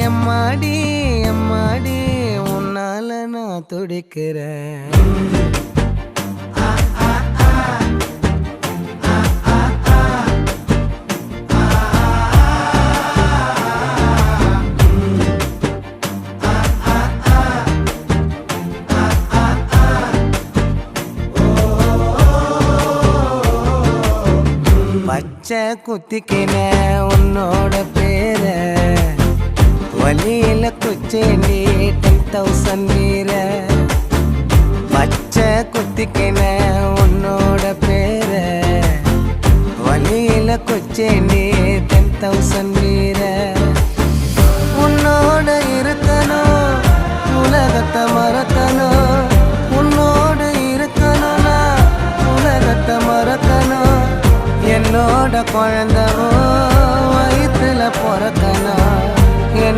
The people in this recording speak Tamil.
எம்மாடி எம்மாடி உன்னால நான் துடிக்கிறேன். பச்சை குத்திக்கின உன்னோட பேர வலியில குச்சேண்டி 10,000 வீர. பச்சை குத்திக்கின உன்னோட பேர வலியில குச்சேண்டி 10,000 வீர. உன்னோட இருக்கணும் உலகத்தை மறக்கணும், உன்னோட இருக்கணும்னா உலகத்தை மறக்கணும். என்னோட குழந்தவோ